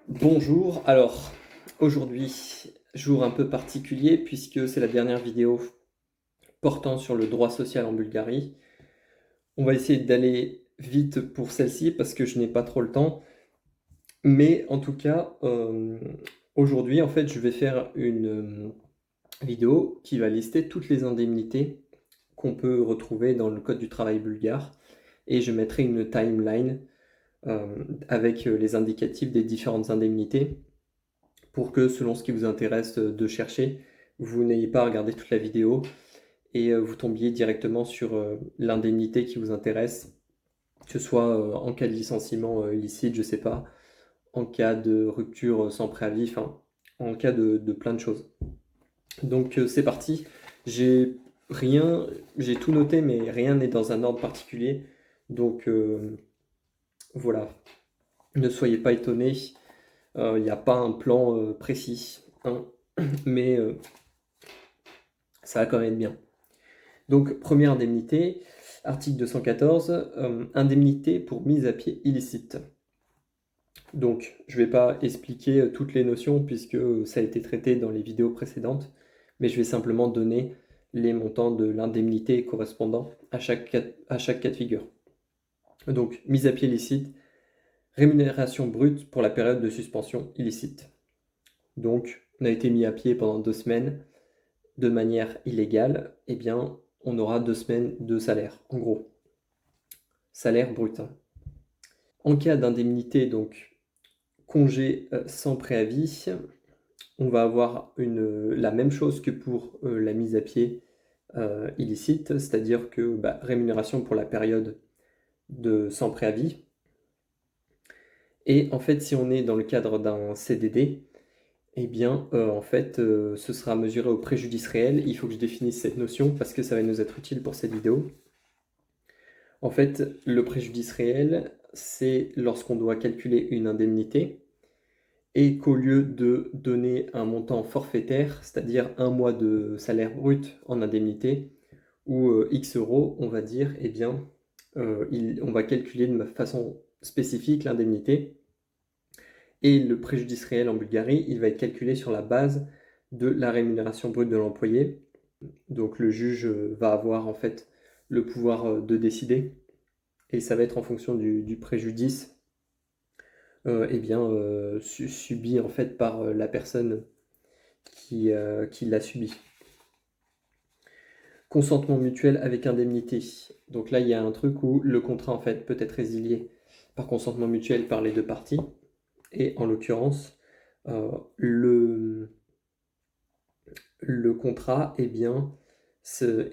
Bonjour, alors aujourd'hui, jour un peu particulier puisque c'est la dernière vidéo portant sur le droit social en Bulgarie. On va essayer d'aller vite pour celle-ci parce que je n'ai pas trop le temps. Mais en tout cas, aujourd'hui, en fait, je vais faire une vidéo qui va lister toutes les indemnités qu'on peut retrouver dans le Code du travail bulgare. Et je mettrai une timeline avec les indicatifs des différentes indemnités pour que, selon ce qui vous intéresse de chercher, vous n'ayez pas à regarder toute la vidéo et vous tombiez directement sur l'indemnité qui vous intéresse, que ce soit en cas de licenciement illicite, je sais pas, en cas de rupture sans préavis, enfin, en cas de plein de choses. Donc c'est parti. J'ai rien, j'ai tout noté, mais rien n'est dans un ordre particulier. Donc voilà, ne soyez pas étonnés. Il n'y a pas un plan précis, hein, mais ça va quand même être bien. Donc, première indemnité, article 214, indemnité pour mise à pied illicite. Donc, je ne vais pas expliquer toutes les notions puisque ça a été traité dans les vidéos précédentes, mais je vais simplement donner les montants de l'indemnité correspondant à chaque cas de figure. Donc, mise à pied illicite, rémunération brute pour la période de suspension illicite. Donc, on a été mis à pied pendant 2 semaines de manière illégale, eh bien, on aura 2 semaines de salaire, en gros. Salaire brut. En cas d'indemnité, donc congé sans préavis, on va avoir la même chose que pour la mise à pied illicite, c'est-à-dire que rémunération pour la période de sans préavis. Et en fait, si on est dans le cadre d'un CDD, eh bien, en fait, ce sera mesuré au préjudice réel. Il faut que je définisse cette notion parce que ça va nous être utile pour cette vidéo. En fait, le préjudice réel, c'est lorsqu'on doit calculer une indemnité et qu'au lieu de donner un montant forfaitaire, c'est-à-dire un mois de salaire brut en indemnité, ou X euros, on va dire, eh bien, on va calculer de façon spécifique l'indemnité. Et le préjudice réel en Bulgarie, il va être calculé sur la base de la rémunération brute de l'employé. Donc le juge va avoir en fait le pouvoir de décider et ça va être en fonction du préjudice subi en fait par la personne qui l'a subi. Consentement mutuel avec indemnité. Donc là, il y a un truc où le contrat en fait peut être résilié par consentement mutuel par les deux parties. Et en l'occurrence, le contrat, eh bien,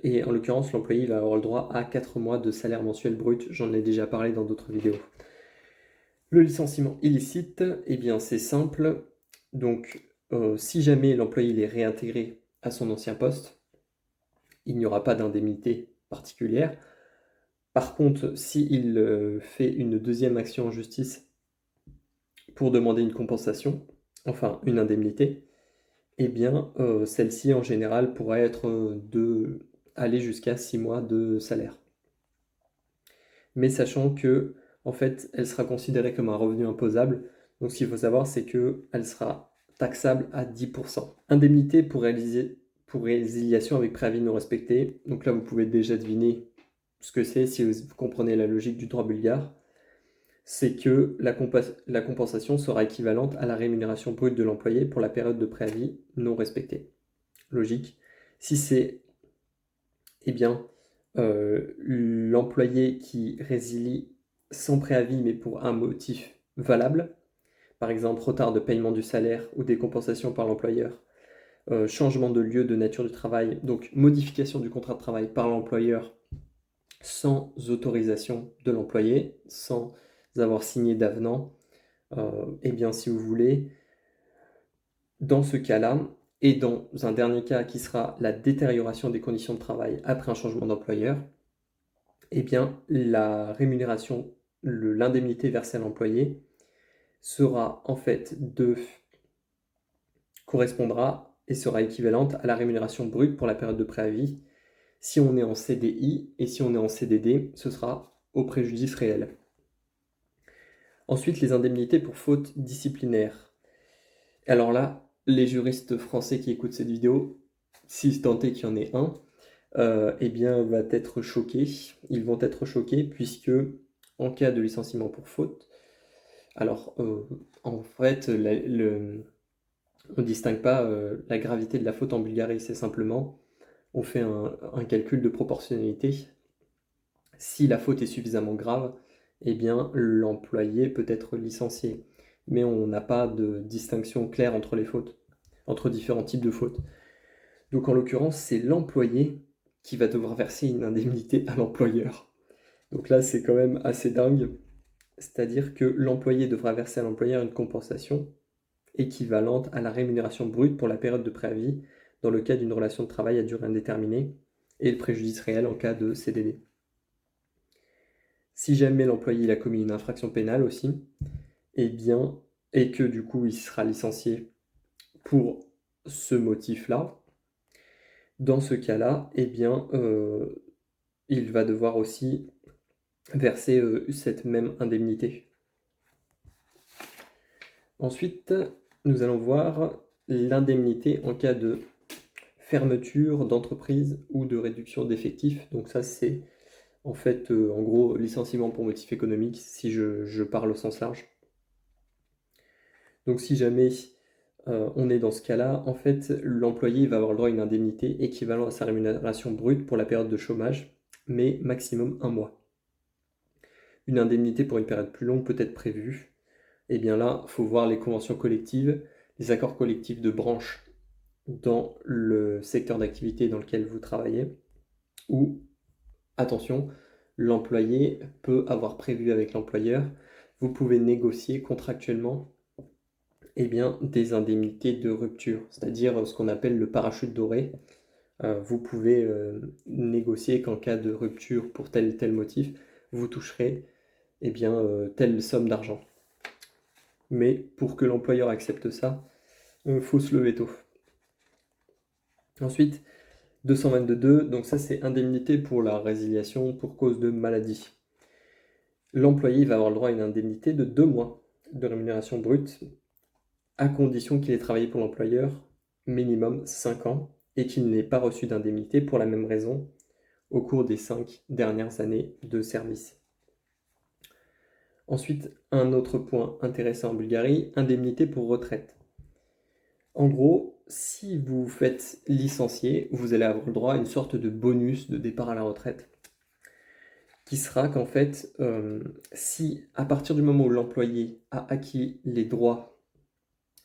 et en l'occurrence, l'employé va avoir le droit à 4 mois de salaire mensuel brut. J'en ai déjà parlé dans d'autres vidéos. Le licenciement illicite, eh bien, c'est simple. Donc, si jamais l'employé est réintégré à son ancien poste, il n'y aura pas d'indemnité particulière. Par contre, s'il fait une deuxième action en justice pour demander une compensation, enfin une indemnité, eh bien, celle-ci, en général, pourrait être aller jusqu'à 6 mois de salaire. Mais sachant que, en fait, elle sera considérée comme un revenu imposable. Donc, ce qu'il faut savoir, c'est qu'elle sera taxable à 10%. Indemnité pour résiliation avec préavis non respecté. Donc là, vous pouvez déjà deviner ce que c'est si vous comprenez la logique du droit bulgare. C'est que la compensation sera équivalente à la rémunération brute de l'employé pour la période de préavis non respectée. Logique. Si c'est, eh bien, l'employé qui résilie sans préavis mais pour un motif valable, par exemple retard de paiement du salaire ou des compensations par l'employeur, changement de lieu de nature du travail, donc modification du contrat de travail par l'employeur sans autorisation de l'employé, sans avoir signé d'avenant, eh bien si vous voulez, dans ce cas-là, et dans un dernier cas qui sera la détérioration des conditions de travail après un changement d'employeur, eh bien la rémunération, l'indemnité versée à l'employé sera en fait correspondra et sera équivalente à la rémunération brute pour la période de préavis. Si on est en CDI et si on est en CDD, ce sera au préjudice réel. Ensuite, les indemnités pour fautes disciplinaires. Alors là, les juristes français qui écoutent cette vidéo, si tant est qu'il y en ait un, eh bien, va être choqué. Ils vont être choqués puisque, en cas de licenciement pour faute, alors en fait, on ne distingue pas la gravité de la faute en Bulgarie, c'est simplement, on fait un calcul de proportionnalité. Si la faute est suffisamment grave, eh bien, l'employé peut être licencié. Mais on n'a pas de distinction claire entre les fautes, entre différents types de fautes. Donc en l'occurrence, c'est l'employé qui va devoir verser une indemnité à l'employeur. Donc là, c'est quand même assez dingue. C'est-à-dire que l'employé devra verser à l'employeur une compensation équivalente à la rémunération brute pour la période de préavis dans le cas d'une relation de travail à durée indéterminée et le préjudice réel en cas de CDD. Si jamais l'employé a commis une infraction pénale aussi, eh bien, et que du coup il sera licencié pour ce motif-là, dans ce cas-là, eh bien, il va devoir aussi verser cette même indemnité. Ensuite, nous allons voir l'indemnité en cas de fermeture d'entreprise ou de réduction d'effectifs. Donc ça, c'est en fait, en gros, licenciement pour motif économique, si je parle au sens large. Donc si jamais on est dans ce cas-là, en fait, l'employé va avoir le droit à une indemnité équivalente à sa rémunération brute pour la période de chômage, mais maximum 1 mois. Une indemnité pour une période plus longue peut être prévue. Et bien là, il faut voir les conventions collectives, les accords collectifs de branche dans le secteur d'activité dans lequel vous travaillez, ou, attention, l'employé peut avoir prévu avec l'employeur, vous pouvez négocier contractuellement eh bien, des indemnités de rupture, c'est-à-dire ce qu'on appelle le parachute doré. Vous pouvez négocier qu'en cas de rupture pour tel ou tel motif, vous toucherez eh bien, telle somme d'argent. Mais pour que l'employeur accepte ça, il faut se lever tôt. Ensuite, 222, donc ça c'est indemnité pour la résiliation pour cause de maladie. L'employé va avoir le droit à une indemnité de 2 mois de rémunération brute, à condition qu'il ait travaillé pour l'employeur minimum 5 ans et qu'il n'ait pas reçu d'indemnité pour la même raison au cours des 5 dernières années de service. Ensuite, un autre point intéressant en Bulgarie, indemnité pour retraite. En gros, si vous vous faites licencier, vous allez avoir le droit à une sorte de bonus de départ à la retraite, qui sera qu'en fait, si à partir du moment où l'employé a acquis les droits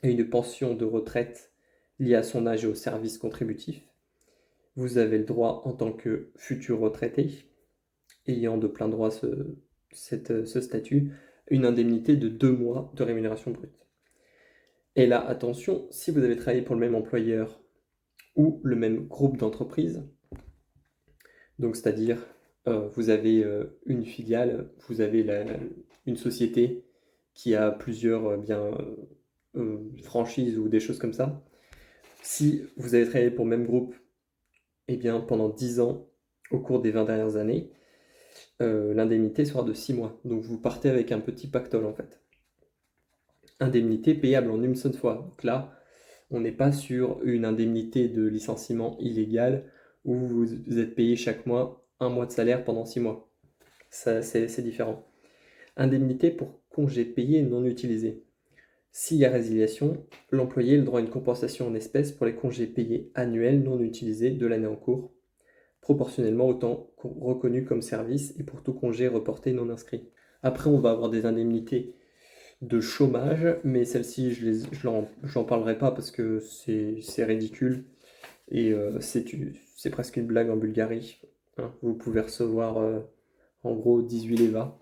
à une pension de retraite liée à son âge et au service contributif, vous avez le droit en tant que futur retraité, ayant de plein droit ce statut, une indemnité de 2 mois de rémunération brute. Et là, attention, si vous avez travaillé pour le même employeur ou le même groupe d'entreprises, donc c'est-à-dire vous avez une filiale, vous avez une société qui a plusieurs franchises ou des choses comme ça. Si vous avez travaillé pour le même groupe eh bien, pendant 10 ans au cours des 20 dernières années, l'indemnité sera de 6 mois. Donc vous partez avec un petit pactole en fait. Indemnité payable en une seule fois. Donc là, on n'est pas sur une indemnité de licenciement illégal où vous êtes payé chaque mois 1 mois de salaire pendant 6 mois. Ça, c'est différent. Indemnité pour congés payés non utilisés. S'il y a résiliation, l'employé a le droit à une compensation en espèces pour les congés payés annuels non utilisés de l'année en cours, proportionnellement au temps reconnu comme service et pour tout congé reporté non inscrit. Après, on va avoir des indemnités de chômage, mais celles-ci, je n'en parlerai pas parce que c'est ridicule et c'est presque une blague en Bulgarie. Hein. Vous pouvez recevoir en gros 18 leva,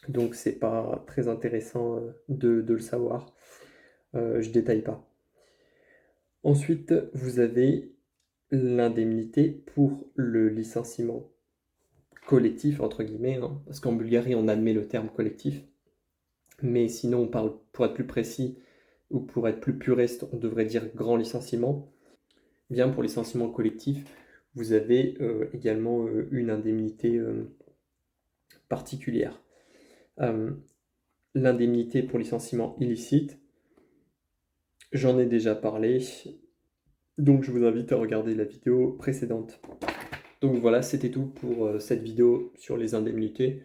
donc c'est pas très intéressant de le savoir. Je détaille pas. Ensuite, vous avez l'indemnité pour le licenciement collectif, entre guillemets, hein, parce qu'en Bulgarie, on admet le terme collectif, mais sinon, on parle, pour être plus précis, ou pour être plus puriste, on devrait dire grand licenciement. Bien, pour licenciement collectif, vous avez également une indemnité particulière. l'indemnité pour licenciement illicite. J'en ai déjà parlé, donc je vous invite à regarder la vidéo précédente. Donc voilà, c'était tout pour cette vidéo sur les indemnités.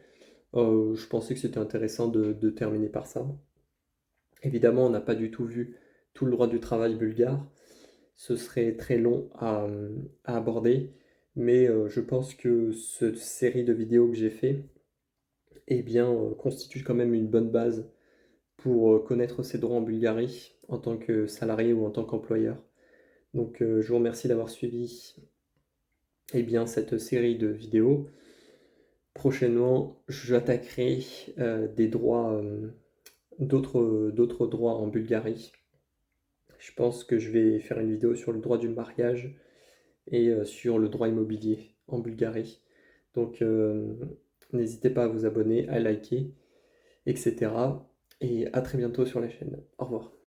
Je pensais que c'était intéressant de terminer par ça. Évidemment, on n'a pas du tout vu tout le droit du travail bulgare. Ce serait très long à aborder, mais je pense que cette série de vidéos que j'ai fait eh bien, constitue quand même une bonne base pour connaître ses droits en Bulgarie en tant que salarié ou en tant qu'employeur. Donc je vous remercie d'avoir suivi eh bien, cette série de vidéos. Prochainement, j'attaquerai des droits, d'autres droits en Bulgarie. Je pense que je vais faire une vidéo sur le droit du mariage et sur le droit immobilier en Bulgarie. Donc n'hésitez pas à vous abonner, à liker, etc. Et à très bientôt sur la chaîne. Au revoir.